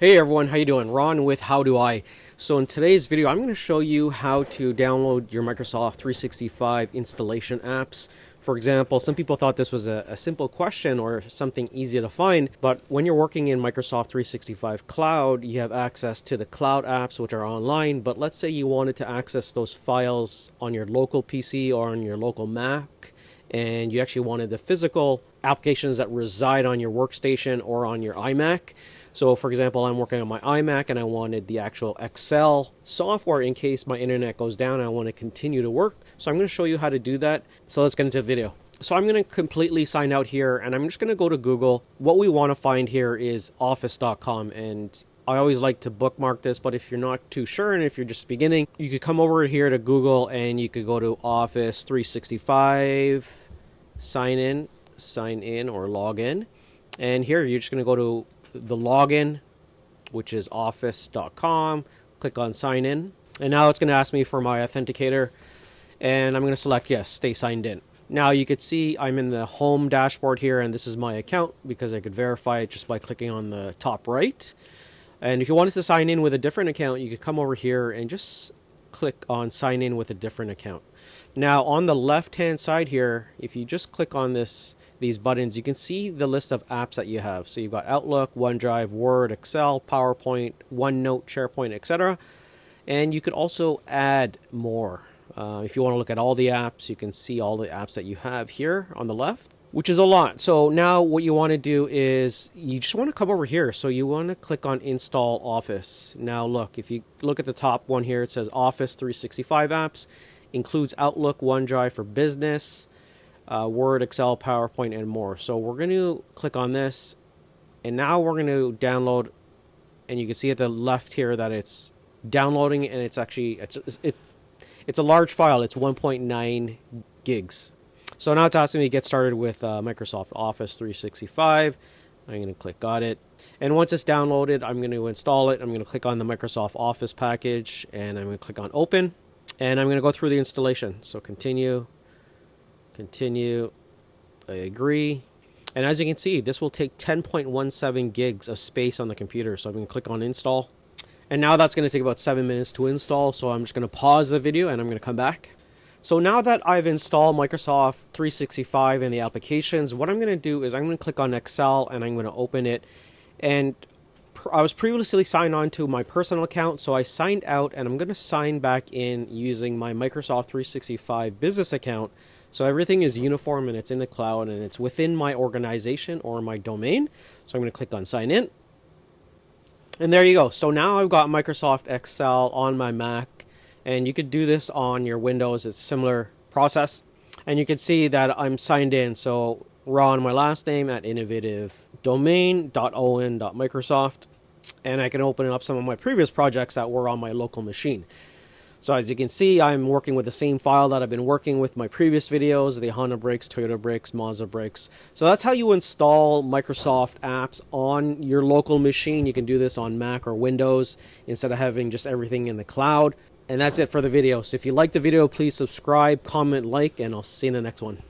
Hey everyone, how you doing? Ron with How Do I. So in today's video, I'm going to show you how to download your Microsoft 365 installation apps. For example, some people thought this was a simple question or something easy to find, but when you're working in Microsoft 365 Cloud, you have access to the cloud apps which are online, but let's say you wanted to access those files on your local PC or on your local Mac, and you actually wanted the physical applications that reside on your workstation or on your iMac. So for example, I'm working on my iMac and I wanted the actual Excel software in case my internet goes down and I want to continue to work. So I'm going to show you how to do that. So let's get into the video. So I'm going to completely sign out here and I'm just going to go to Google. What we want to find here is office.com, and I always like to bookmark this, but if you're not too sure and if you're just beginning, you could come over here to Google and you could go to Office 365, sign in or log in. And here you're just going to go to the login, which is office.com, click on sign in, and now it's going to ask me for my authenticator, and I'm going to select yes, stay signed in. Now you could see I'm in the home dashboard here, and this is my account because I could verify it just by clicking on the top right. And if you wanted to sign in with a different account, you could come over here and just click on sign in with a different account. Now on the left hand side here, if you just click on these buttons, you can see the list of apps that you have. So you've got Outlook, OneDrive, Word, Excel, PowerPoint, OneNote, SharePoint, etc. And you could also add more. If you want to look at all the apps, you can see all the apps that you have here on the left, which is a lot. So now what you want to do is you just want to come over here. So you want to click on Install Office. Now look, if you look at the top one here, it says Office 365 apps, includes Outlook, OneDrive for Business, Word, Excel, PowerPoint, and more. So we're going to click on this, and now we're going to download, and you can see at the left here that it's downloading, and it's actually it's a large file. It's 1.9 gigs. So now it's asking me to get started with Microsoft Office 365. I'm going to click got it, and once it's downloaded, I'm going to install it. I'm going to click on the Microsoft Office package, and I'm going to click on open, and I'm going to go through the installation. So continue, I agree. And as you can see, this will take 10.17 gigs of space on the computer. So I'm going to click on install. And now that's going to take about 7 minutes to install. So I'm just going to pause the video and I'm going to come back. So now that I've installed Microsoft 365 and the applications, what I'm going to do is I'm going to click on Excel and I'm going to open it. And I was previously signed on to my personal account, so I signed out, and I'm going to sign back in using my Microsoft 365 business account. So everything is uniform and it's in the cloud and it's within my organization or my domain. So I'm going to click on sign in. And there you go. So now I've got Microsoft Excel on my Mac, and you could do this on your Windows. It's a similar process. And you can see that I'm signed in. So Ron, my last name, at innovativedomain.on.microsoft. And I can open up some of my previous projects that were on my local machine. So as you can see, I'm working with the same file that I've been working with my previous videos, the Honda brakes, Toyota brakes, Mazda brakes. So that's how you install Microsoft apps on your local machine. You can do this on Mac or Windows instead of having just everything in the cloud. And that's it for the video. So if you like the video, please subscribe, comment, like, and I'll see you in the next one.